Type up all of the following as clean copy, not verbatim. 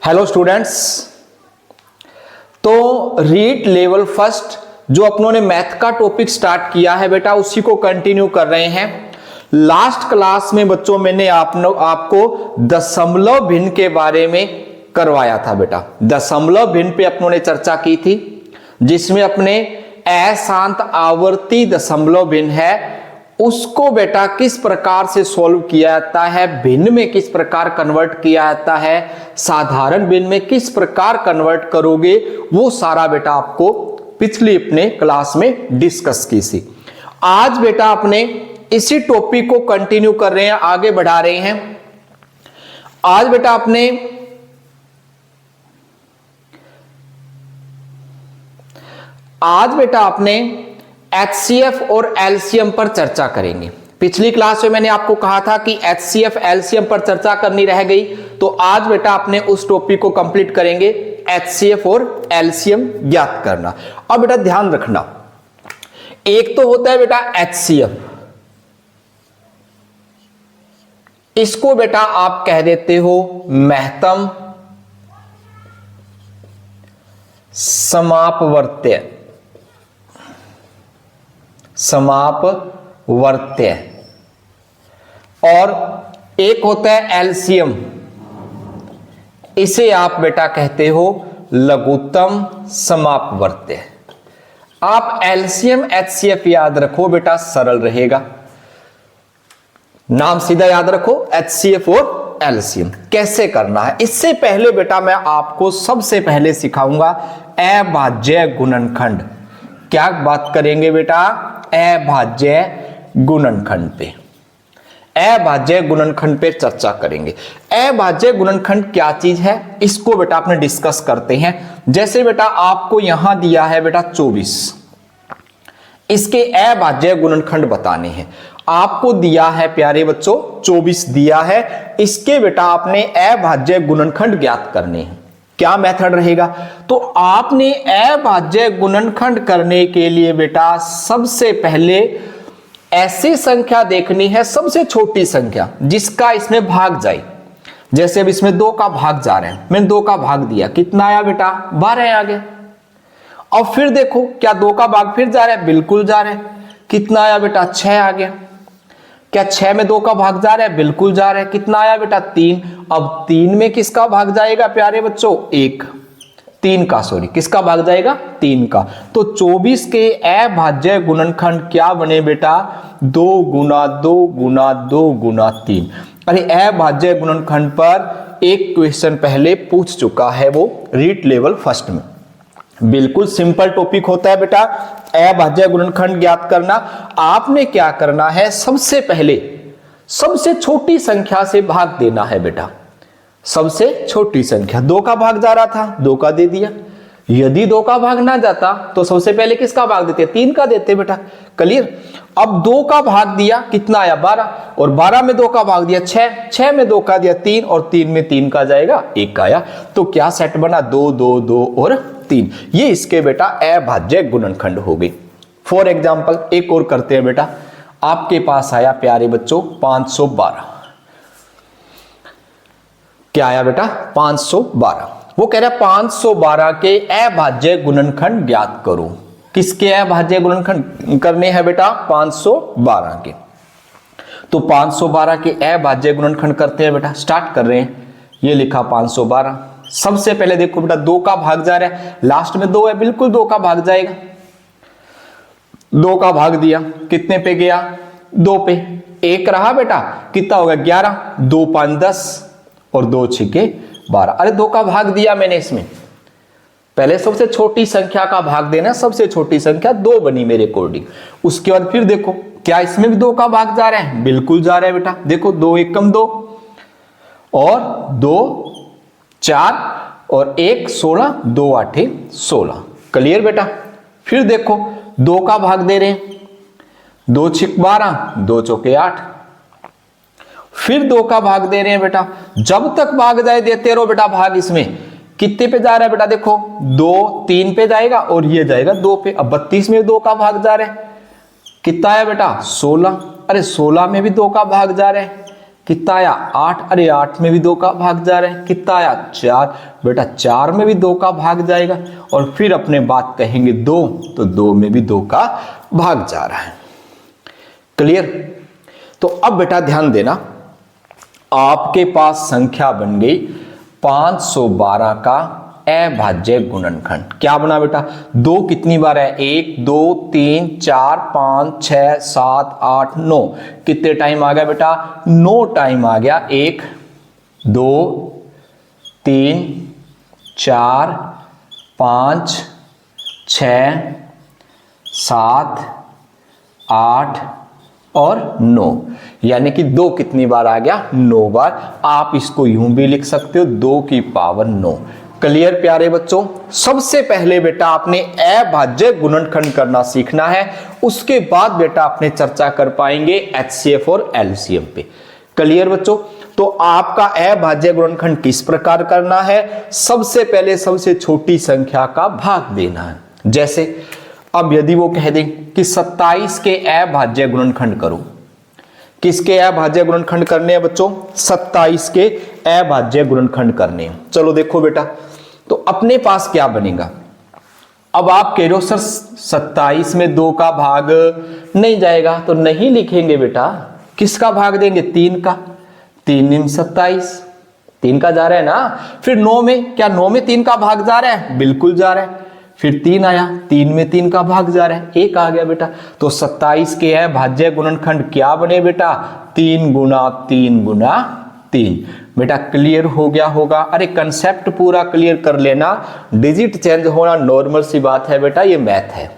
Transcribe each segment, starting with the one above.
Hello students, तो REET level first जो अपनों ने मैथ का टॉपिक स्टार्ट किया है बेटा, उसी को कंटिन्यू कर रहे हैं। लास्ट क्लास में बच्चों मैंने आपको दशमलव भिन्न के बारे में करवाया था बेटा। दशमलव भिन्न पे अपनों ने चर्चा की थी, जिसमें अपने अशांत आवर्ती दशमलव भिन्न है उसको बेटा किस प्रकार से सॉल्व किया जाता है, भिन्न में किस प्रकार कन्वर्ट किया जाता है, साधारण भिन्न में किस प्रकार कन्वर्ट करोगे, वो सारा बेटा आपको पिछली अपने क्लास में डिस्कस की थी। आज बेटा अपने इसी टॉपिक को कंटिन्यू कर रहे हैं, आगे बढ़ा रहे हैं। आज बेटा आपने HCF और LCM पर चर्चा करेंगे। पिछली क्लास में मैंने आपको कहा था कि HCF LCM पर चर्चा करनी रह गई, तो आज बेटा अपने उस टॉपिक को कंप्लीट करेंगे, HCF और LCM ज्ञात करना। अब बेटा ध्यान रखना, एक तो होता है बेटा HCF, इसको बेटा आप कह देते हो महत्तम समापवर्त्य, और एक होता है LCM, इसे आप बेटा कहते हो लघुत्तम समापवर्त्य। आप LCM HCF याद रखो बेटा, सरल रहेगा, नाम सीधा याद रखो, HCF और LCM कैसे करना है। इससे पहले बेटा मैं आपको सबसे पहले सिखाऊंगा अभाज्य गुणनखंड। क्या बात करेंगे बेटा? अभाज्य गुणनखंड पे, अभाज्य गुणनखंड पे चर्चा करेंगे। अभाज्य गुणनखंड क्या चीज है, इसको बेटा आपने डिस्कस करते हैं। जैसे बेटा आपको यहां दिया है बेटा 24, इसके अभाज्य गुणनखंड बताने हैं। आपको दिया है प्यारे बच्चों 24 दिया है, इसके बेटा आपने अभाज्य गुणनखंड ज्ञात करने हैं। क्या मेथड रहेगा? तो आपने अभाज्य गुणनखंड करने के लिए बेटा सबसे पहले ऐसी संख्या देखनी है, सबसे छोटी संख्या जिसका इसमें भाग जाए। जैसे अब इसमें 2 का भाग जा रहे हैं, मैंने 2 का भाग दिया, कितना आया बेटा? 12 आ गया। और फिर देखो क्या 2 का भाग फिर जा रहा है? बिल्कुल जा रहा है। कितना आया बेटा? 6 आ गया। क्या 6 में 2 का भाग जा रहा है? बिल्कुल जा रहा है। कितना आया बेटा? 3। अब 3 में किसका भाग जाएगा प्यारे बच्चों? 3 का, सॉरी, किसका भाग जाएगा? 3 का। तो 24 के अभाज्य गुणनखंड क्या बने बेटा? 2 गुना 2 गुना 2 गुना 3। अरे अभाज्य गुणनखंड पर एक क्वेश्चन पहले पूछ चुका है, वो रीट लेवल फर्स्ट में। बिल्कुल सिंपल टॉपिक होता है बेटा, अभाज्य गुणनखंड ज्ञात करना। आपने क्या करना है, सबसे पहले सबसे छोटी संख्या से भाग देना है बेटा। सबसे छोटी संख्या, 2 का भाग जा रहा था, 2 का दे दिया। यदि 2 का भाग ना जाता तो सबसे पहले किसका भाग देते? 3 का देते बेटा। क्लियर? अब 2 का भाग दिया, कितना आया? 12, और 12 में 2 का भाग दिया 6, 6 में 2 का दिया 3, और 3 में 3 का जाएगा 1 आया। तो क्या सेट बना? 2 2 2 और 3। ये इसके बेटा अभाज्य गुणनखंड हो गए। फॉर एग्जाम्पल एक और करते हैं बेटा। आपके पास आया प्यारे बच्चों 512। क्या आया बेटा? 512। वो कह रहा है 512 के अभाज्य गुणनखंड ज्ञात करो। किसके अभाज्य गुणनखंड करने हैं बेटा? 512 के। तो 512 के अभाज्य गुणनखंड करते हैं बेटा, स्टार्ट कर रहे हैं। ये लिखा 512। सबसे पहले देखो बेटा 2 का भाग जा रहा है, लास्ट में 2 है, बिल्कुल 2 का भाग जाएगा। 2 का भाग दिया, कितने पे गया? 2 पे। 1 रहा बेटा, कितना होगा? 11। 2 5 10 और 2 6 12। अरे 2 का भाग दिया मैंने इसमें, पहले सबसे छोटी संख्या का भाग देना। सबसे छोटी संख्या 2 बनी मेरे अकॉर्डिंग। उसके बाद फिर देखो क्या इसमें भी 2 का भाग जा रहा है? बिल्कुल जा रहा है बेटा। देखो 2 एकम 2 और 2 4 और 1 16, 2 8 16। क्लियर बेटा? फिर देखो 2 का भाग दे रहे हैं, 2 6 12, 2 चौके 8। फिर 2 का भाग दे रहे हैं बेटा। जब तक भाग जाए देते रहो बेटा भाग। इसमें कितने पे जा रहा है बेटा? देखो 2 3 पे जाएगा और ये जाएगा 2 पे। अब 32 में 2 का भाग जा रहा है, कितना आया बेटा? 16। अरे 16 में भी 2 का भाग जा रहा है, कितना आया 8, अरे 8 में भी 2 का भाग जा रहा है, कितना आया 4, बेटा 4 में भी 2 का भाग जाएगा, और फिर अपने बात कहेंगे 2, तो 2 में भी 2 का भाग जा रहा है। क्लियर? तो अब बेटा ध्यान देना, आपके पास संख्या बन गई 512 का अभाज्य गुणनखंड। क्या बना बेटा? 2 कितनी बार है? 1 2 3 4 5 6 7 8 9, कितने टाइम आ गया बेटा? 9 टाइम आ गया। 1 2 3 4 5 6 7 8 और 9, यानी कि 2 कितनी बार आ गया? 9 बार। आप इसको यूं भी लिख सकते हो 2 की पावर 9। क्लियर प्यारे बच्चों? सबसे पहले बेटा आपने अभाज्य गुणनखंड करना सीखना है, उसके बाद बेटा अपने चर्चा कर पाएंगे HCF और LCM पे। क्लियर बच्चों? तो आपका अभाज्य गुणनखंड किस प्रकार करना है? सबसे पहले सबसे छोटी संख्या का भाग देना है। जैसे अब यदि वो कह दें कि 27 के अभाज्य गुणनखंड करो, किसके अभाज्य गुणनखंड करने हैं बच्चों? 27 के अभाज्य गुणनखंड करने हैं। चलो देखो बेटा, तो अपने पास क्या बनेगा? अब आप कह रहे हो सर 27 में 2 का भाग नहीं जाएगा, तो नहीं लिखेंगे बेटा। किसका भाग देंगे? 3 का। 3 × 27, 3 का जा रहा है ना। फिर 9 में, क्या 9 में 3 का भाग जा रहा है? बिल्कुल जा रहा है। फिर 3 आया, 3 में 3 का भाग जा रहा है, 1 आ गया बेटा। तो 27 के अभाज्य गुणनखंड क्या बने बेटा? 3 × 3 × 3। बेटा क्लियर हो गया होगा? अरे कंसेप्ट पूरा क्लियर कर लेना। डिजिट चेंज होना नॉर्मल सी बात है बेटा, ये मैथ है।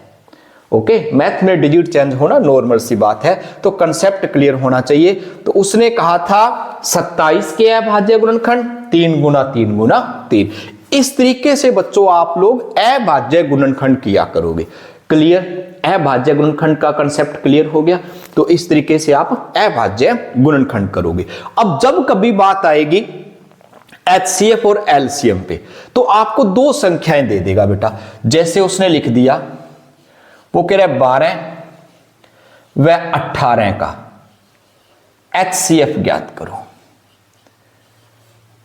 ओके, मैथ में डिजिट चेंज होना नॉर्मल सी बात है, तो कंसेप्ट क्लियर होना चाहिए। तो उसने कहा था 27 के अभाज्य गुणनखंड 3 × 3 × 3। इस तरीके से बच्चों आप लोग अभाज्य गुणनखंड किया करोगे। क्लियर? अभाज्य गुणनखंड का कंसेप्ट क्लियर हो गया, तो इस तरीके से आप अभाज्य गुणनखंड करोगे। अब जब कभी बात आएगी HCF और LCM पे, तो आपको 2 संख्याएं दे देगा बेटा। जैसे उसने लिख दिया, वो कह रहा है 12 व 18 का HCF ज्ञात करो।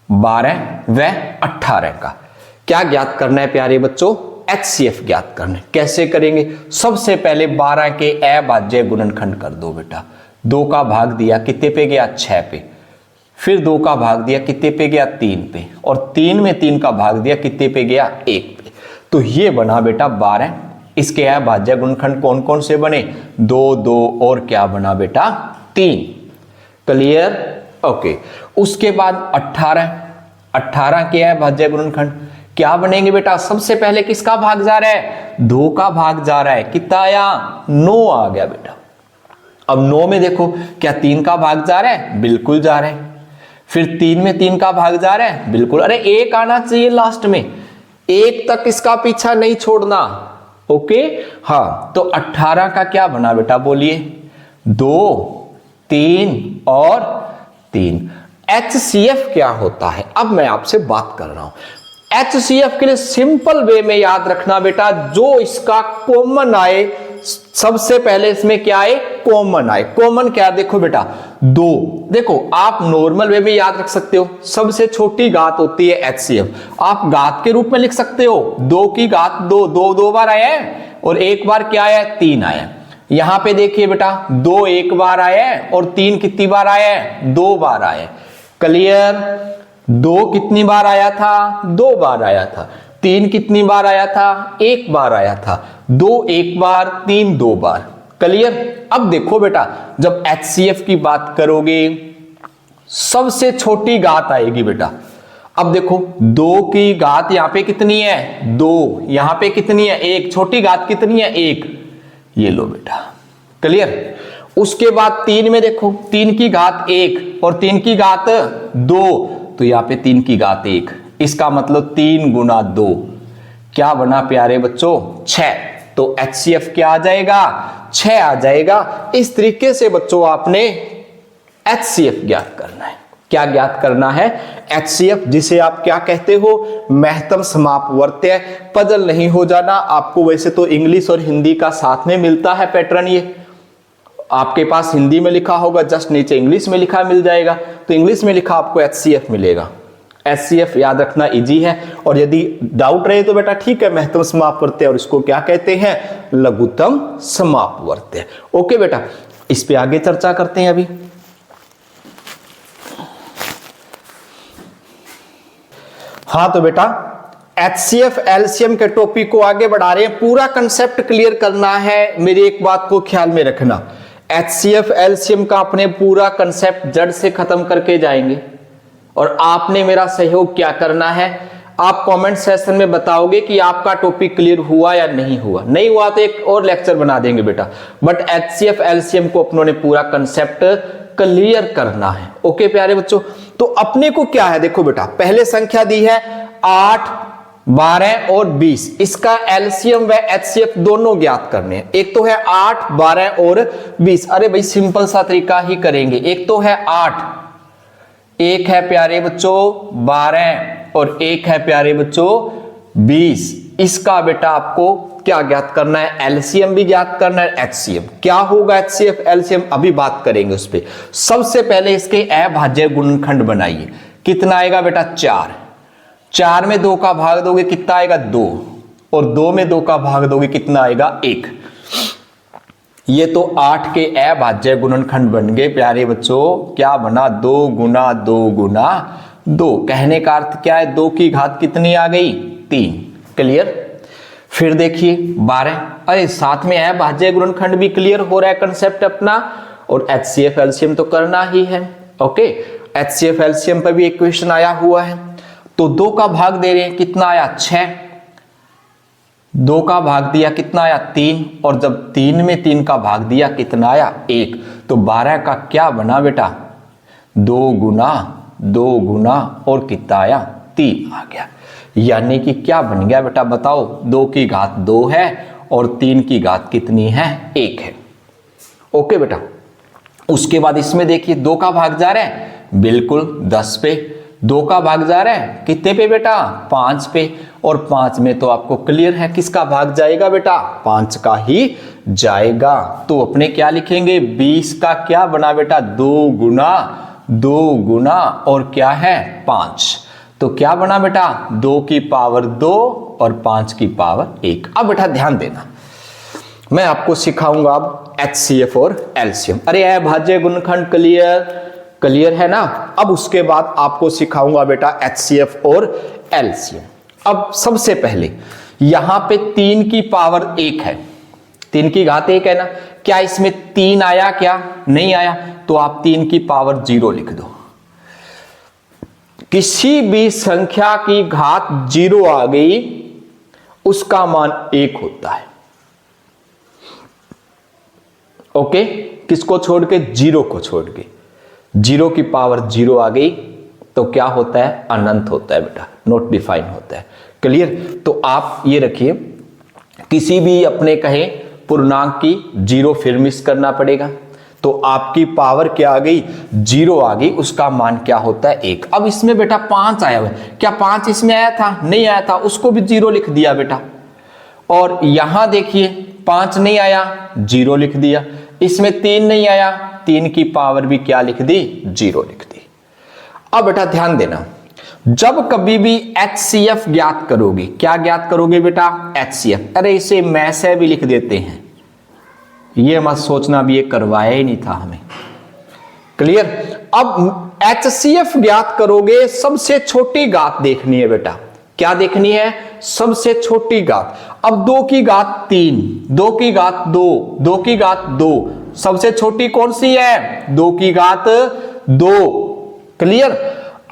12 व 18 का क्या ज्ञात करना है प्यारे बच्चों? HCF ज्ञात करना है। कैसे करेंगे? सबसे पहले 12 के अभाज्य गुणनखंड कर दो बेटा। 2 का भाग दिया, कितने पे गया? 6 पे। फिर 2 का भाग दिया, कितने पे गया? 3 पे। और 3 में 3 का भाग दिया, कितने पे गया? 1 पे। तो ये बना बेटा 12। इसके अभाज्य गुणनखंड कौन कौन से बने? 2 2 और क्या बना बेटा? 3। क्लियर? ओके। उसके बाद 18 के अभाज्य गुणनखंड क्या बनेंगे बेटा? सबसे पहले किसका भाग जा रहा है? 2 का भाग जा रहा है। कितना आया? 9 आ गया बेटा। अब 9 में देखो, क्या 3 का भाग जा रहा है? बिल्कुल जा रहा है। फिर 3 में 3 का भाग जा रहा है? बिल्कुल। अरे 1 आना चाहिए लास्ट में, 1 तक इसका पीछा नहीं छोड़ना। ओके, हाँ। तो 18 का क्या बना बेटा? बोलिए। 2 3 और 3। HCF क्या होता है? अब मैं आपसे बात कर रहा हूं। HCF के लिए सिंपल वे में याद रखना बेटा, जो इसका कॉमन आए, सबसे पहले इसमें क्या आए? कॉमन आए। कॉमन क्या? देखो बेटा 2। देखो आप नॉर्मल वे में याद रख सकते हो, सबसे छोटी घात होती है HCF। आप घात के रूप में लिख सकते हो, 2 की घात 2, 2 बार आया है, और 1 बार क्या आया है? 3 आया है। यहां पे देखिए बेटा 2 1 बार आया है, और 3 कितनी बार आया है? 2 बार आया है। क्लियर? 2 कितनी बार आया था? 2 बार आया था। 3 कितनी बार आया था? 1 बार आया था। 2 1 बार, 3 2 बार। क्लियर? अब देखो बेटा, जब HCF की बात करोगे, सबसे छोटी घात आएगी बेटा। अब देखो 2 की घात यहां पे कितनी है? 2। यहां पे कितनी है? 1। छोटी घात कितनी है? 1। ये लो बेटा। क्लियर? उसके बाद 3 में देखो, 3 की घात 1 और 3 की घात 2, तो यहां पे 3 की घात 1। इसका मतलब 3 × 2 क्या बना प्यारे बच्चों? 6। तो HCF क्या आ जाएगा? 6 आ जाएगा। इस तरीके से बच्चों आपने HCF ज्ञात करना है। क्या ज्ञात करना है? HCF, जिसे आप क्या कहते हो? महत्तम समापवर्त्य। पजल नहीं हो जाना आपको, वैसे तो इंग्लिश और हिंदी का साथ में मिलता है पैटर्न ये। आपके पास हिंदी में लिखा होगा, जस्ट नीचे इंग्लिश में लिखा मिल जाएगा, तो इंग्लिश में लिखा आपको HCF मिलेगा। HCF याद रखना इजी है, और यदि डाउट रहे तो बेटा ठीक है, महत्तम समापवर्त्य, और इसको क्या कहते हैं, लघुत्तम समापवर्त्य। ओके बेटा, इस पे आगे चर्चा करते हैं अभी। हाँ तो बेटा HCF LCM के टॉपिक को आगे बढ़ा रहे हैं, पूरा कंसेप्ट क्लियर करना है। मेरी एक बात को ख्याल में रखना, HCF LCM का अपने पूरा कंसेप्ट जड़ से खत्म करके जाएंगे, और आपने मेरा सहयोग क्या करना है, आप कमेंट सेक्शन में बताओगे कि आपका टॉपिक क्लियर हुआ या नहीं हुआ। नहीं हुआ तो एक और लेक्चर बना देंगे बेटा, बट HCF LCM को अपनों ने पूरा कंसेप्ट क्लियर करना है। ओके प्यारे बच्चों, तो अपने को क्या है, देखो बेटा पहले संख्या दी है 8, 12 और 20, इसका एलसीएम व HCF दोनों ज्ञात करने हैं। एक तो है 8, 12 और 20, अरे भाई सिंपल सा तरीका ही करेंगे। एक तो है 8, एक है प्यारे बच्चों 12 और एक है प्यारे बच्चों 20। इसका बेटा आपको क्या ज्ञात करना है, एलसीएम भी ज्ञात करना है, HCF। क्या होगा HCF LCM, अभी बात करेंगे उस पर। सबसे पहले इसके अभाज्य गुणनखंड बनाइए। कितना आएगा बेटा 4, 4 में 2 का भाग दोगे कितना आएगा 2, और 2 में 2 का भाग दोगे कितना आएगा 1। ये तो 8 के अभाज्य गुणनखंड बन गए प्यारे बच्चों। क्या बना, 2 गुना 2 गुना 2। कहने का अर्थ क्या है, 2 की घात कितनी आ गई 3। क्लियर। फिर देखिए 12, अरे साथ में अभाज्य गुणनखंड भी क्लियर हो रहा है कंसेप्ट अपना, और HCF LCM तो करना ही है। ओके, HCF LCM पर भी एक क्वेश्चन आया हुआ है। तो 2 का भाग दे रहे हैं, कितना आया 6, 2 का भाग दिया कितना आया 3, और जब 3 में 3 का भाग दिया कितना आया 1। तो 12 का क्या बना बेटा 2 गुना 2 गुना और कितना आया 3 आ गया। यानी कि क्या बन गया बेटा बताओ, 2 की घात 2 है और 3 की घात कितनी है 1 है। ओके बेटा, उसके बाद इसमें देखिए 2 का भाग जा रहा है बिल्कुल 10 पे, 2 का भाग जा रहा है कितने पे बेटा 5 पे, और 5 में तो आपको क्लियर है किसका भाग जाएगा बेटा 5 का ही जाएगा। तो अपने क्या लिखेंगे, 20 का क्या बना बेटा 2 गुना और क्या है 5। तो क्या बना बेटा 2 की पावर 2 और 5 की पावर 1। अब बेटा ध्यान देना, मैं आपको सिखाऊंगा अब HCF और LCM। अरे अभाज्य गुणनखंड क्लियर है ना। अब उसके बाद आपको सिखाऊंगा बेटा HCF और LCM। अब सबसे पहले यहां पे 3 की पावर 1 है, 3 की घात 1 है ना। क्या इसमें 3 आया, क्या नहीं आया, तो आप 3 की पावर 0 लिख दो। किसी भी संख्या की घात 0 आ गई उसका मान 1 होता है। ओके, किसको छोड़ के, 0 को छोड़ के। 0 की पावर 0 आ गई तो क्या होता है, अनंत होता है बेटा, नॉट डिफाइन होता है। क्लियर। तो आप ये रखिए, किसी भी अपने कहे पूर्णांक की 0 फिर मिस करना पड़ेगा, तो आपकी पावर क्या आ गई 0 आ गई, उसका मान क्या होता है 1। अब इसमें बेटा 5 आया हुआ है, क्या 5 इसमें आया था, नहीं आया था, उसको भी 0 लिख दिया बेटा। और यहां देखिए 5 नहीं आया 0 लिख दिया, इसमें 3 नहीं आया, 3 की पावर भी क्या लिख दी 0 लिख दी। अब बेटा ध्यान देना, जब कभी भी HCF ज्ञात करोगे, क्या ज्ञात करोगे बेटा HCF, अरे इसे मैं से भी लिख देते हैं, ये मत सोचना भी ये करवाया ही नहीं था हमें। क्लियर। अब HCF ज्ञात करोगे, सबसे छोटी घात देखनी है बेटा। क्या देखनी है, सबसे छोटी घात। अब 2 की घात 3, 2 की घात 2, 2 की घात 2, सबसे छोटी कौन सी है 2 की घात 2। क्लियर।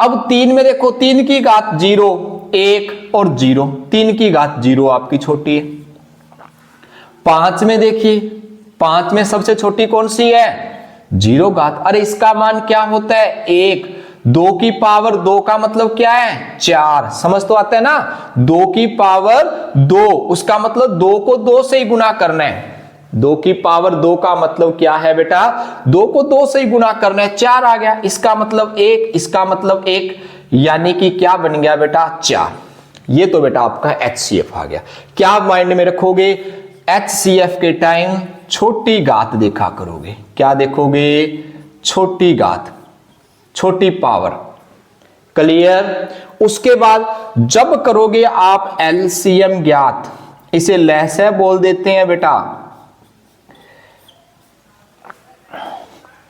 अब 3 में देखो, 3 की घात 0, 1 और 0, 3 की घात 0 आपकी छोटी है। 5 में देखिए, 5 में सबसे छोटी कौन सी है 0 घात, अरे इसका मान क्या होता है 1। 2 की पावर 2 का मतलब क्या है 4, समझ तो आता है ना। 2 की पावर 2, उसका मतलब 2 को 2 से ही गुना करना है। 2 की पावर 2 का मतलब क्या है बेटा, 2 को 2 से ही गुना करना है, 4 आ गया, इसका मतलब 1, इसका मतलब 1, यानी कि क्या बन गया बेटा 4। ये तो बेटा आपका HCF आ गया। क्या माइंड में रखोगे, HCF के टाइम छोटी घात देखा करोगे। क्या देखोगे? छोटी घात, छोटी पावर। क्लियर? उसके बाद जब करोगे आप एलसीएम ज्ञात, इसे लहसा बोल देते हैं बेटा,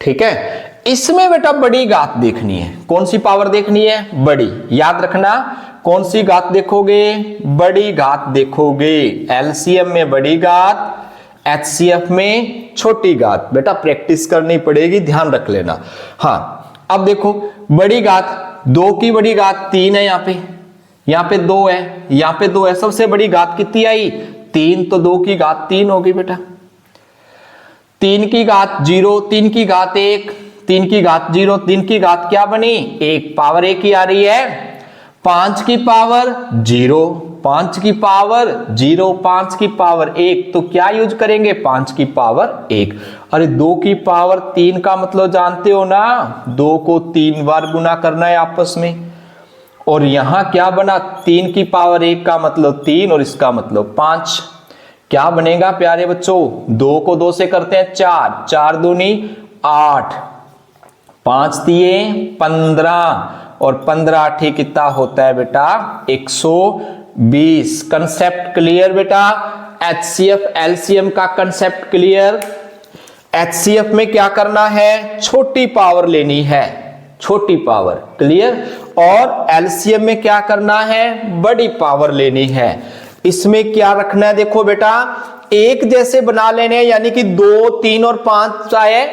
ठीक है। इसमें बेटा बड़ी घात देखनी है। कौन सी पावर देखनी है? बड़ी। याद रखना, कौन सी घात देखोगे? बड़ी घात देखोगे। एलसीएम में बड़ी घात, एचसीएफ में छोटी घात। बेटा प्रैक्टिस करनी पड़ेगी, ध्यान रख लेना। हाँ, अब देखो बड़ी घात, 2 की बड़ी घात 3 है, यहां पे 2 है, यहां पे 2 है। सबसे बड़ी घात कितनी आई? 3, तो 2 की घात 3 होगी बेटा। 3 की घात 0, 3 की घात 1, 3 की घात 0, 3 की घात क्या बनी? 1, पावर 1 ही आ रही है। 5 की पावर 0, 5 की पावर 0, 5 की पावर 1, तो क्या यूज करेंगे? 5 की पावर 1। अरे 2 की पावर 3 का मतलब जानते हो ना, 2 को 3 बार गुना करना है आपस में। और यहां क्या बना? 3 की पावर 1 का मतलब 3 और इसका मतलब 5। क्या बनेगा प्यारे बच्चों? 2 को 2 से करते हैं 4, 4 दूनी 8, 5 दिए 15 और 15 8 कितना होता है बेटा? 120। कंसेप्ट क्लियर बेटा? एचसीएफ एलसीएम का कंसेप्ट क्लियर? एचसीएफ में क्या करना है? छोटी पावर लेनी है, छोटी पावर। क्लियर? और एलसीएम में क्या करना है? बड़ी पावर लेनी है। इसमें क्या रखना है? देखो बेटा, एक जैसे बना लेने, यानी कि 2, 3 और 5 आए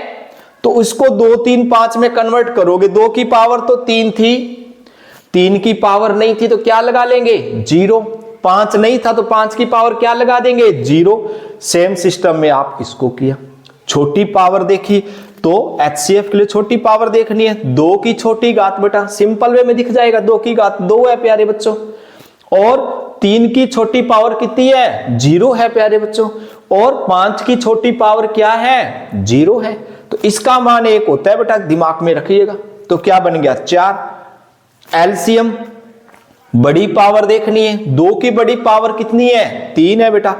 तो उसको 2, 3, 5 में कन्वर्ट करोगे। 2 की पावर तो 3 थी, 3 की पावर नहीं थी तो क्या लगा लेंगे? 0। 5 नहीं था तो 5 की पावर क्या लगा देंगे? 0। सेम सिस्टम में आप इसको किया, छोटी पावर देखी तो एचसीएफ के लिए छोटी पावर देखनी है। 2 की छोटी घात बेटा सिंपल वे में दिख जाएगा, 2 की घात 2 है प्यारे बच्चों। और 3 की छोटी पावर कितनी है? 0 है प्यारे बच्चों। और 5 की छोटी पावर क्या है? 0 है। तो इसका मान 1 होता है बेटा, दिमाग में रखिएगा। तो क्या बन गया? 4। एलसीएम बड़ी पावर देखनी है। 2 की बड़ी पावर कितनी है? 3 है बेटा।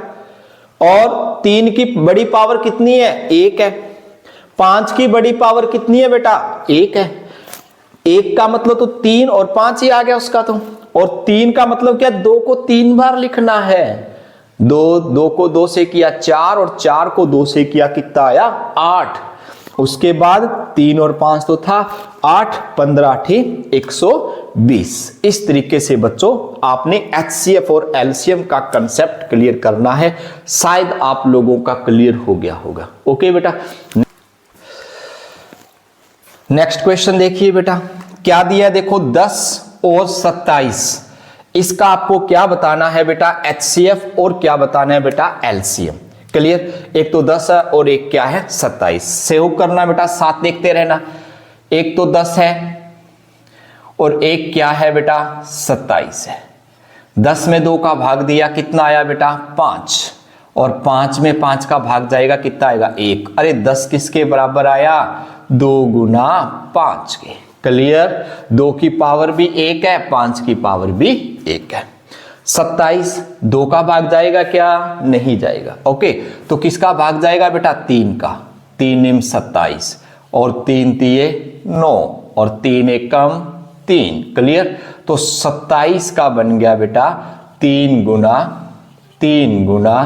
और 3 की बड़ी पावर कितनी है? 1 है। 5 की बड़ी पावर कितनी है बेटा? 1 है। 1 का मतलब तो 3 और 5 ही आ गया उसका तो। और 3 का मतलब क्या? 2 को 3 बार लिखना है। 2 को 2 से किया 4 और 4 को 2 से किया कितना आया? 8। उसके बाद 3 और 5 तो था 8, 15 8 120। इस तरीके से बच्चों आपने एचसीएफ और एलसीएम का कंसेप्ट क्लियर करना है। शायद आप लोगों का क्लियर हो गया होगा। ओके बेटा, नेक्स्ट क्वेश्चन देखिए बेटा, क्या दिया? देखो 10 और 27, इसका आपको क्या बताना है बेटा? एचसीएफ और क्या बताना है बेटा? एलसीएम। क्लियर? एक तो 10 है और एक क्या है? 27। सेव करना बेटा, साथ देखते रहना। एक तो 10 है और एक क्या है बेटा? 27 है। 10 में 2 का भाग दिया, कितना आया बेटा? 5। और 5 में 5 का भाग जाएगा, कितना आएगा? 1। अरे 10 किसके बराबर आया? 2 गुना 5 के। क्लियर? 2 की पावर भी 1 है, 5 की पावर भी 1 है। 27 2 का भाग जाएगा क्या? नहीं जाएगा। ओके, तो किसका भाग जाएगा बेटा? 3 का। 3 × 27 और 3 तिये 9 और 3 एकम 3। क्लियर? तो 27 का बन गया बेटा 3 गुना 3 गुना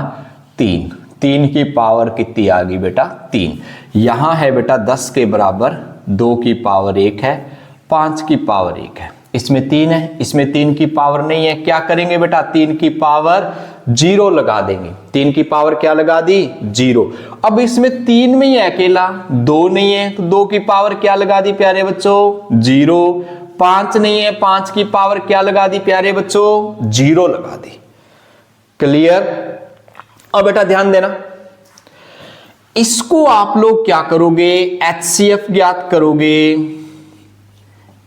3। 3 की पावर कितनी आ गई बेटा? 3। यहां है बेटा 10 के बराबर 2 की पावर 1 है, 5 की पावर 1 है। इसमें 3 है, इसमें 3 की पावर नहीं है। क्या करेंगे बेटा? 3 की पावर 0 लगा देंगे। 3 की पावर क्या लगा दी? 0। अब इसमें 3 में ही है अकेला, 2 नहीं है तो 2 की पावर क्या लगा दी प्यारे बच्चों? 0। 5 नहीं है, 5 की पावर क्या लगा दी प्यारे बच्चों? 0 लगा दी। क्लियर? अब बेटा ध्यान देना, इसको आप लोग क्या करोगे? एचसीएफ ज्ञात करोगे।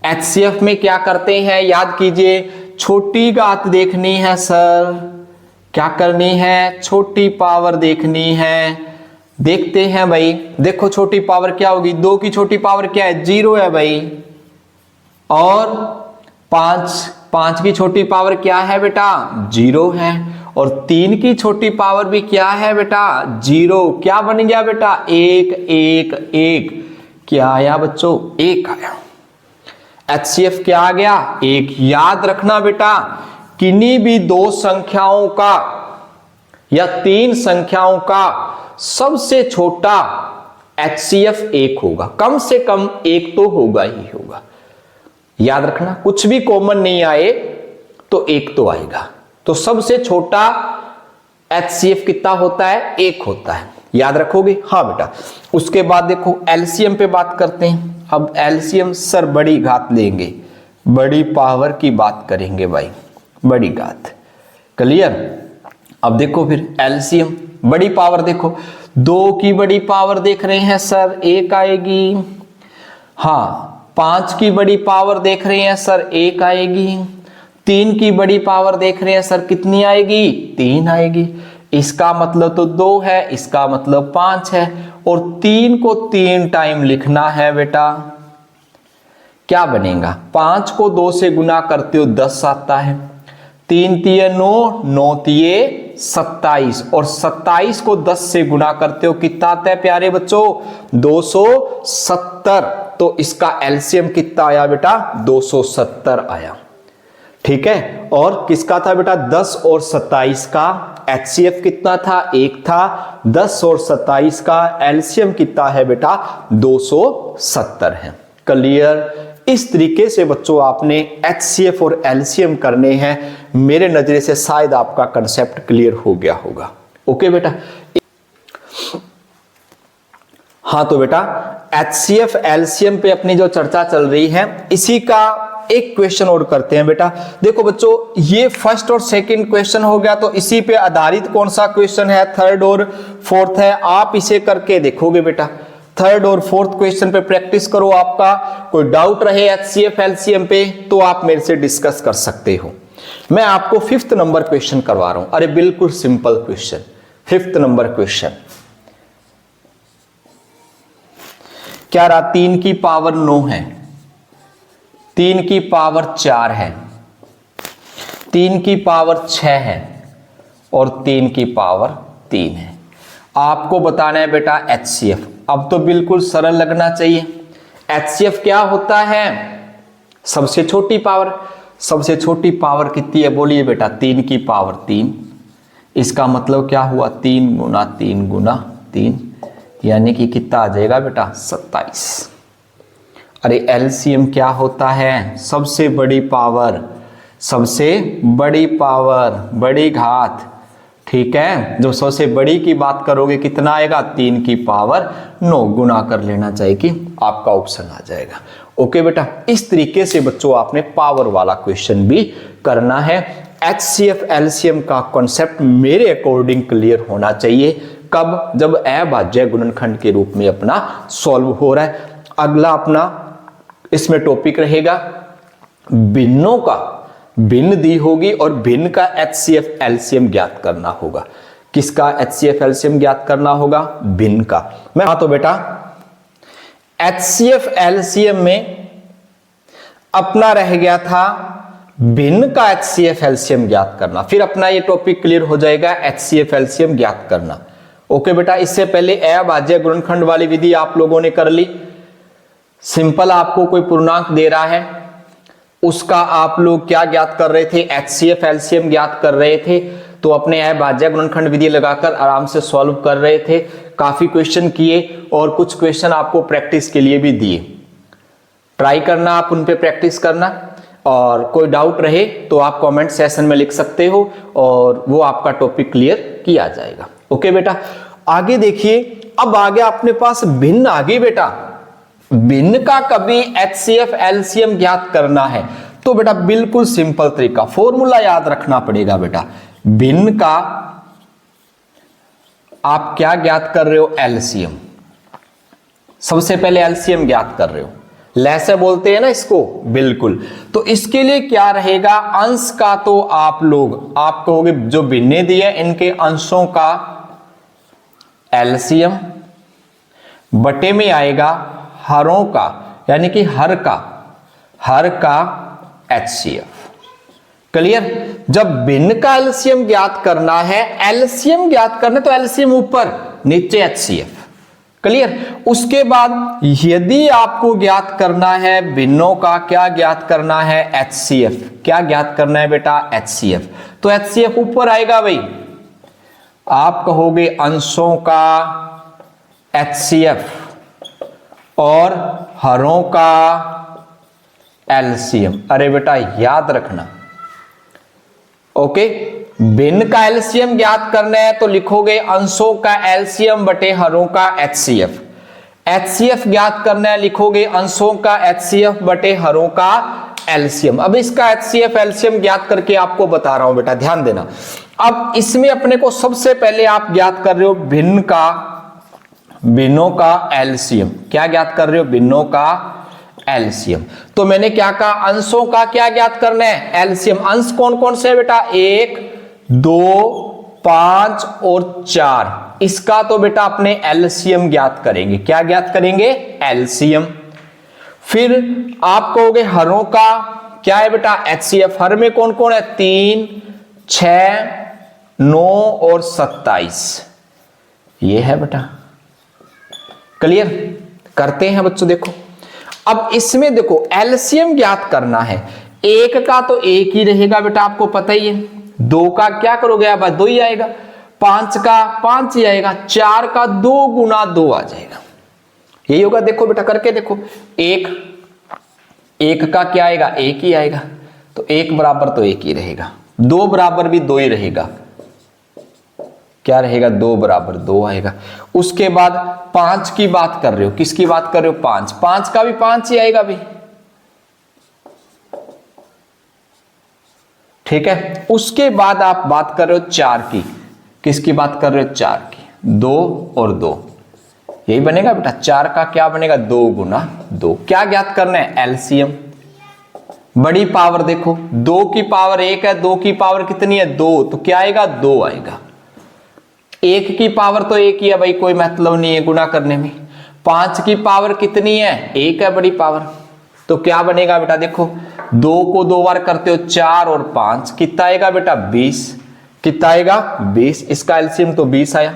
एचसीएफ में क्या करते हैं? याद कीजिए, छोटी घात देखनी है सर। क्या करनी है? छोटी पावर देखनी है। देखते हैं भाई, देखो छोटी पावर क्या होगी? 2 की छोटी पावर क्या है? 0 है भाई। और 5 की छोटी पावर क्या है बेटा? 0 है। और 3 की छोटी पावर भी क्या है बेटा 0। क्या बन गया बेटा 1 1 1। क्या आया बच्चों 1 आया। HCF क्या आ गया 1। याद रखना बेटा किन्हीं भी 2 संख्याओं का या 3 संख्याओं का सबसे छोटा HCF 1 होगा, कम से कम 1 तो होगा ही होगा। याद रखना कुछ भी कॉमन नहीं आए तो 1 तो आएगा। तो सबसे छोटा HCF कितना होता है 1 होता है। याद रखोगे हाँ बेटा। उसके बाद देखो LCM पे बात करते हैं। अब LCM सर बड़ी घात लेंगे, बड़ी पावर की बात करेंगे भाई, बड़ी घात। क्लियर। अब देखो फिर LCM बड़ी पावर देखो 2 की बड़ी पावर देख रहे हैं सर 1 आएगी। हाँ 5 की बड़ी पावर देख रहे हैं सर 1 आएगी। 3 की बड़ी पावर देख रहे हैं सर कितनी आएगी 3 आएगी। इसका मतलब तो 2 है, इसका मतलब 5 है। और 3 को 3 टाइम लिखना है बेटा। क्या बनेगा 5 को 2 से गुना करते हो 10 आता है। 3 तिये 9, 9 तिये 27 और 27 को 10 से गुना करते हो कितना आता है प्यारे बच्चों 270। तो इसका एलसीएम कितना आया बेटा 270 आया। ठीक है। और किसका था बेटा 10 और 27 का HCF कितना था 1 था। 10 और 27 का एलसीएम कितना है बेटा 270 है। क्लियर। इस तरीके से बच्चों आपने HCF और LCM करने हैं। मेरे नजरे से शायद आपका कंसेप्ट क्लियर हो गया होगा। ओके बेटा। हाँ तो बेटा HCF LCM पे अपनी जो चर्चा चल रही है इसी का एक क्वेश्चन और करते हैं बेटा। देखो बच्चों ये फर्स्ट और सेकंड क्वेश्चन हो गया, तो इसी पे आधारित कौन सा क्वेश्चन है थर्ड और फोर्थ है। आप इसे करके देखोगे बेटा। थर्ड और फोर्थ क्वेश्चन पे प्रैक्टिस करो। आपका कोई डाउट रहे HCF LCM पे तो आप मेरे से डिस्कस कर सकते हो। मैं आपको 5th नंबर क्वेश्चन करवा रहा हूं। अरे बिल्कुल simple question. 5th number question क्या रहा 3 की पावर 9 है, 3 की पावर 4 है, 3 की पावर 6 है और 3 की पावर 3 है। आपको बताना है बेटा HCF। अब तो बिल्कुल सरल लगना चाहिए। HCF क्या होता है सबसे छोटी पावर। सबसे छोटी पावर कितनी है बोलिए बेटा 3 की पावर 3। इसका मतलब क्या हुआ 3 गुना 3 गुना 3 यानी कि कितना आ जाएगा बेटा 27। अरे LCM क्या होता है सबसे बड़ी पावर, सबसे बड़ी पावर बड़ी घात। ठीक है। जो सबसे बड़ी की बात करोगे कितना आएगा 3 की पावर 9 गुना कर लेना चाहिए कि आपका ऑप्शन आ जाएगा। ओके बेटा। इस तरीके से बच्चों आपने पावर वाला क्वेश्चन भी करना है। HCF LCM का कॉन्सेप्ट मेरे अकॉर्डिंग क्लियर होना चाहिए। कब जब अभाज्य गुणनखंड के रूप में अपना सॉल्व हो रहा है। अगला अपना इसमें टॉपिक रहेगा भिन्नों का। भिन्न दी होगी और भिन्न का HCF LCM ज्ञात करना होगा। किसका HCF LCM ज्ञात करना होगा भिन्न का। मैं हाँ तो बेटा HCF LCM में अपना रह गया था भिन्न का HCF LCM ज्ञात करना। फिर अपना ये टॉपिक क्लियर हो जाएगा HCF LCM ज्ञात करना। ओके बेटा। इससे पहले अभाज्य गुणनखंड वाली विधि आप लोगों ने कर ली। सिंपल आपको कोई पूर्णांक दे रहा है उसका आप लोग क्या ज्ञात कर रहे थे HCF LCM ज्ञात कर रहे थे। तो अपने अभाज्य गुणनखंड विधि लगाकर आराम से सॉल्व कर रहे थे। काफी क्वेश्चन किए और कुछ क्वेश्चन आपको प्रैक्टिस के लिए भी दिए। ट्राई करना आप उन पे प्रैक्टिस करना। और कोई डाउट रहे तो आप कमेंट सेशन में लिख सकते हो और वो आपका टॉपिक क्लियर किया जाएगा। ओके बेटा। आगे देखिए अब आ गया अपने पास भिन्न। आगे बेटा भिन्न का कभी HCF LCM ज्ञात करना है तो बेटा बिल्कुल सिंपल तरीका फॉर्मूला याद रखना पड़ेगा बेटा। भिन्न का आप क्या ज्ञात कर रहे हो LCM। सबसे पहले LCM ज्ञात कर रहे हो। लैसे बोलते हैं ना इसको बिल्कुल। तो इसके लिए क्या रहेगा अंश का तो आप लोग आप कहोगे जो भिन्न दिए इनके अंशों का LCM बटे में आएगा हरों का यानी कि हर का HCF। क्लियर। जब भिन्न का एलसीएम ज्ञात करना है, एलसीएम ज्ञात करना तो एलसीएम ऊपर, नीचे एचसीएफ। क्लियर। उसके बाद यदि आपको ज्ञात करना है भिन्नों का, क्या ज्ञात करना है, एचसीएफ। क्या ज्ञात करना है बेटा, एचसीएफ। तो एचसीएफ ऊपर आएगा भाई, आप कहोगे अंशों का एचसीएफ और हरों का एलसीएम। अरे बेटा याद रखना, ओके। भिन्न का एलसीएम ज्ञात करना है तो लिखोगे अंशों का एलसीएम बटे हरों का एचसीएफ। एचसीएफ ज्ञात करना है, लिखोगे अंशों का एचसीएफ बटे हरों का एलसीएम। अब इसका एचसीएफ एलसीएम ज्ञात करके आपको बता रहा हूं बेटा, ध्यान देना। अब इसमें अपने को सबसे पहले आप ज्ञात कर रहे हो भिन्नों का एलसीएम। क्या ज्ञात कर रहे हो, भिन्नों का एलसीएम। तो मैंने क्या कहा, अंशों का क्या ज्ञात करना है, एलसीएम। अंश कौन कौन से है बेटा, 1, 2, 5 और 4। इसका तो बेटा अपने एलसीएम ज्ञात करेंगे। क्या ज्ञात करेंगे, एलसीएम। फिर आप कहोगे हरों का क्या है बेटा, एचसीएफ। हर में कौन कौन है, 3, 6, 9 और 27। ये है बेटा। क्लियर। करते हैं बच्चों, देखो अब इसमें देखो एलसीएम ज्ञात करना है। 1 का तो 1 ही रहेगा बेटा, आपको पता ही है। 2 का क्या करोगे आप, 2 ही आएगा। 5 का 5 ही आएगा। 4 का 2 गुना 2 आ जाएगा। यही होगा, देखो बेटा करके देखो। 1 का क्या आएगा, 1 ही आएगा। तो 1 बराबर तो 1 ही रहेगा। 2 बराबर भी 2 ही रहेगा। क्या रहेगा, 2 बराबर 2 आएगा। उसके बाद 5 की बात कर रहे हो, किसकी बात कर रहे हो, 5। 5 का भी 5 ही आएगा भी, ठीक है। उसके बाद आप बात कर रहे हो 4 की, किसकी बात कर रहे हो, 4 की। 2 और 2 यही बनेगा बेटा। 4 का क्या बनेगा, 2 गुना 2। क्या ज्ञात करना है, एलसीएम। बड़ी पावर देखो, 2 की पावर 1 है, 2 की पावर कितनी है, 2। तो क्या आएगा, 2 आएगा। 1 की पावर तो 1 ही है भाई, कोई मतलब नहीं है गुणा करने में। 5 की पावर कितनी है, 1 है बड़ी पावर। तो क्या बनेगा बेटा, देखो 2 को 2 बार करते हो, 4 और 5 कितना आएगा बेटा, 20। कितना आएगा, 20। इसका एलसीएम तो 20 आया।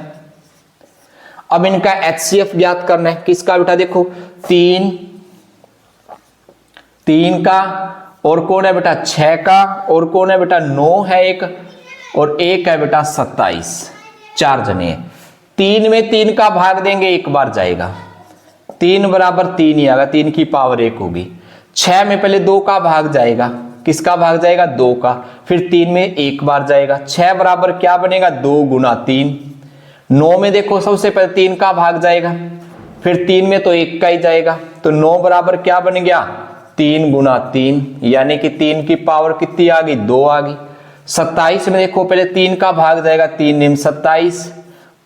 अब इनका एचसीएफ ज्ञात करना है, किसका बेटा, देखो 3 का, और कौन है बेटा, 6 का, और कौन है बेटा, 9 है एक, और 1 है बेटा 27। 4 जने हैं। 3 में 3 का भाग देंगे, 1 बार जाएगा। 3 बराबर 3 ही आएगा, 3 की पावर 1 होगी। 6 में पहले 2 का भाग जाएगा, किसका भाग जाएगा, 2 का। फिर 3 में 1 बार जाएगा। 6 बराबर क्या बनेगा, 2 गुना 3। 9 में देखो सबसे पहले 3 का भाग जाएगा, फिर 3 में तो 1 का ही जाएगा। तो 9 बराबर क्या बन गया, 3 गुना 3, यानी कि 3 की पावर कितनी आ गई, 2 आ गई। 27 में देखो पहले 3 का भाग जाएगा, 3 निम 27,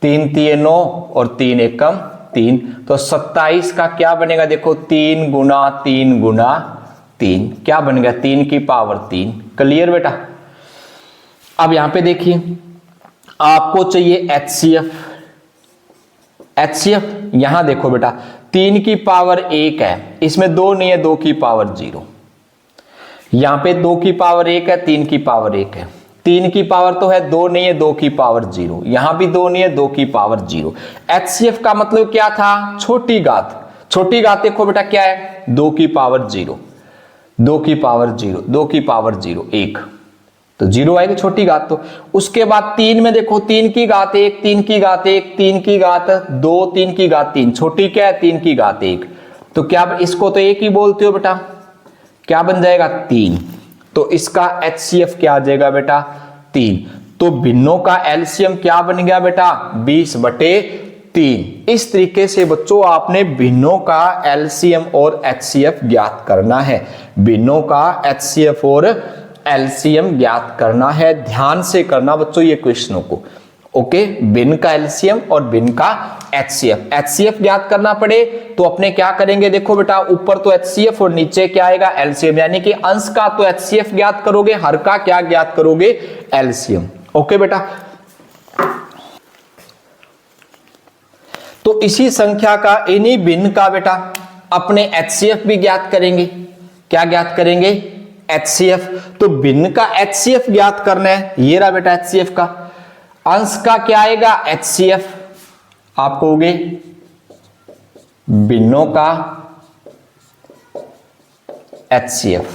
3 3 9 और 3 1 3। तो 27 का क्या बनेगा, देखो 3 गुना 3 गुना 3। क्या बन गया, 3 की पावर 3। क्लियर बेटा। अब यहां पे देखिए, आपको चाहिए एचसीएफ। एचसीएफ यहां देखो बेटा, 3 की पावर 1 है, इसमें 2 नहीं है, 2 की पावर 0। यहां पे 2 की पावर 1 है, 3 की पावर 1 है। 3 की पावर तो है, 2 नहीं है, 2 की पावर 0। यहां भी 2 नहीं है, 2 की पावर 0। एचसीएफ का मतलब क्या था, छोटी घात। छोटी घात देखो बेटा क्या है, 2 की पावर 0, 2 की पावर 0, 2 की पावर 0, 1। तो 0 आएगी छोटी घात। तो उसके बाद 3 में देखो, 3 की घात 1, 3 की घात 1, 3 की घात 2, 3 की घात 3। छोटी क्या है, 3 की घात 1। तो क्या इसको तो 1 ही बोलते हो बेटा, क्या बन जाएगा, 3। तो इसका एचसीएफ क्या आ जाएगा बेटा, 3। तो भिन्नों का एलसीएम क्या बन गया बेटा, 20/3। इस तरीके से बच्चों आपने भिन्नों का एलसीएम और एचसीएफ ज्ञात करना है। भिन्नों का एचसीएफ और एलसीएम ज्ञात करना है। ध्यान से करना बच्चों ये क्वेश्चनों को, ओके। भिन्न का एलसीएम और भिन्न का एचसीएफ। एचसीएफ ज्ञात करना पड़े तो अपने क्या करेंगे, देखो बेटा ऊपर तो एचसीएफ और नीचे क्या आएगा, एलसीएम। यानी कि अंश का तो एचसीएफ ज्ञात करोगे, हर का क्या ज्ञात करोगे, एलसीएम। ओके बेटा। तो इसी संख्या का, इन्हीं भिन्न का बेटा अपने एचसीएफ भी ज्ञात करेंगे। क्या ज्ञात करेंगे, HCF, तो भिन्न का HCF ज्ञात करना है, ये रहा बेटा HCF का। अंश का क्या आएगा HCF, आप कहोगे भिन्नों का HCF,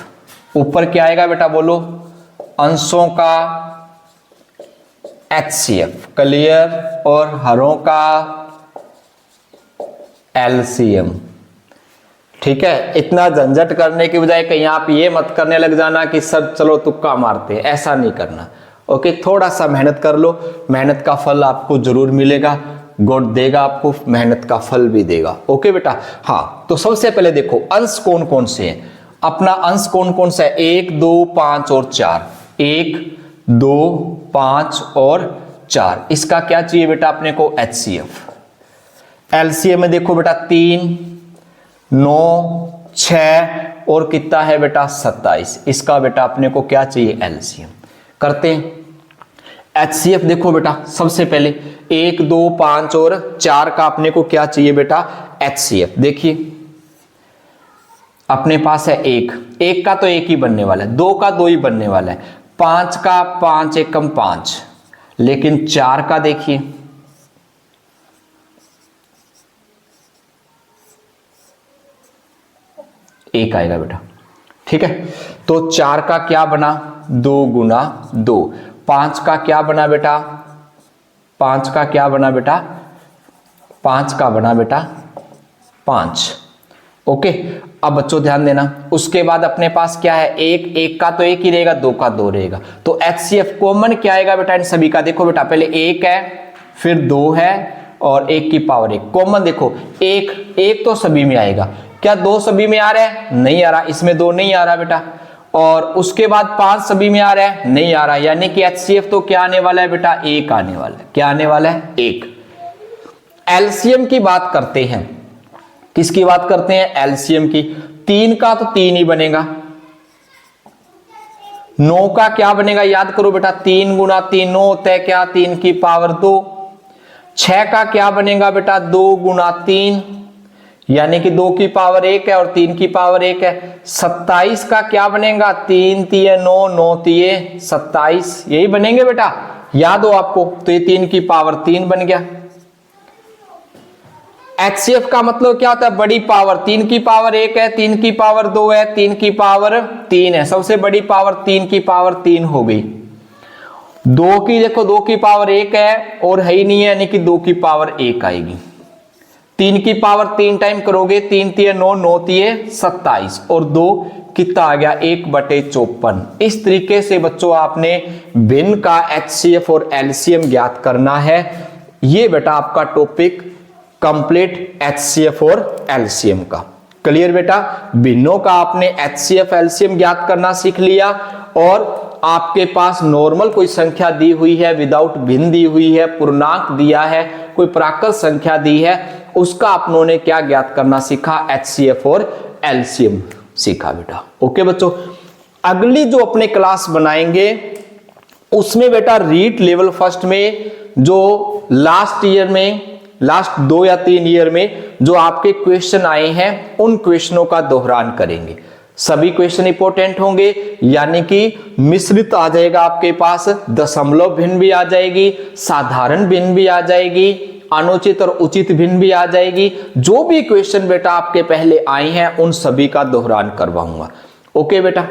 ऊपर क्या आएगा बेटा बोलो, अंशों का HCF, क्लियर, और हरों का LCM। ठीक है, इतना झंझट करने की बजाय कहीं आप ये मत करने लग जाना कि सर चलो तुक्का मारते हैं, ऐसा नहीं करना। ओके, थोड़ा सा मेहनत कर लो, मेहनत का फल आपको जरूर मिलेगा, गॉड देगा आपको, मेहनत का फल भी देगा। ओके बेटा, हाँ, तो सबसे पहले देखो अंश कौन कौन से हैं, अपना अंश कौन कौन सा है, 1 2 5 और 4, 1 2 5 और 4, इसका क्या चाहिए बेटा अपने को HCF। LCM में देखो बेटा 3 9 6 और कितना है बेटा 27, इसका बेटा अपने को क्या चाहिए LCM। करते हैं HCF, देखो बेटा सबसे पहले 1 2 5 और 4 का अपने को क्या चाहिए बेटा HCF। देखिए अपने पास है 1 का तो 1 ही बनने वाला है, 2 का 2 ही बनने वाला है, 5 का 5 एकम 5, लेकिन 4 का देखिए 1 आएगा बेटा। ठीक है, तो 4 का क्या बना 2 गुना 2, 5 का क्या बना बेटा, 5 का क्या बना बेटा, 5 का बना बेटा 5। ओके, अब बच्चों ध्यान देना, उसके बाद अपने पास क्या है 1 का तो 1 ही रहेगा, 2 का 2 रहेगा, तो HCF कॉमन क्या आएगा बेटा इन सभी का। देखो बेटा पहले 1 है, फिर 2 है और 1 की पावर 1, कॉमन देखो 1 तो सभी में आएगा, क्या 2 सभी में आ रहा है, नहीं आ रहा, इसमें 2 नहीं आ रहा बेटा, और उसके बाद 5 सभी में आ रहा है, नहीं आ रहा, यानी कि HCF तो क्या आने वाला है बेटा 1 आने वाला है, क्या आने वाला है 1। LCM की बात करते हैं, किसकी बात करते हैं LCM की, 3 का तो 3 ही बनेगा, 9 का क्या बनेगा याद करो बेटा, 3 गुना 3 9 होता है क्या 3 की पावर 2, 6 का क्या बनेगा बेटा 2 गुना 3 यानी कि 2 की पावर 1 है और 3 की पावर 1 है, 27 का क्या बनेगा 3 तिये 9 9 तिये 27, यही बनेंगे बेटा, याद हो आपको, तो ये 3 की पावर 3 बन गया। HCF का मतलब क्या होता है, बड़ी पावर, 3 की पावर 1 है, 3 की पावर 2 है, 3 की पावर 3 है, सबसे बड़ी पावर 3 की पावर 3 हो गई। 2 की देखो 2 की पावर 1 है और है ही नहीं है, यानी कि 2 की पावर 1 आएगी, 3 की पावर 3 टाइम करोगे, 3 तिये 9 9 तिये 27 और 2 कितना आ गया 1/54। इस तरीके से बच्चों आपने भिन्न का HCF और LCM ज्ञात करना है। ये बेटा आपका टॉपिक कंप्लीट HCF और LCM का क्लियर बेटा। भिन्नों का आपने HCF LCM ज्ञात करना सीख लिया, और आपके पास नॉर्मल कोई संख्या दी हुई है, विदाउट भिन्न दी हुई है, पूर्णांक दिया है, कोई प्राकृत संख्या दी है, उसका आपने क्या ज्ञात करना सीखा, HCF और LCM सीखा बेटा। ओके बच्चों, अगली जो अपने क्लास बनाएंगे उसमें बेटा रीट लेवल फर्स्ट में जो लास्ट ईयर में, लास्ट 2 या 3 ईयर में जो आपके क्वेश्चन आए हैं उन क्वेश्चनों का दोहरान करेंगे। सभी क्वेश्चन इंपॉर्टेंट होंगे, यानी कि मिश्रित आ जाएगा आपके पास, दशमलव भिन्न भी आ जाएगी, साधारण भिन्न भी आ जाएगी, अनुचित और उचित भिन्न भी आ जाएगी। जो भी क्वेश्चन बेटा आपके पहले आए हैं उन सभी का दोहरान करवाऊंगा। ओके बेटा।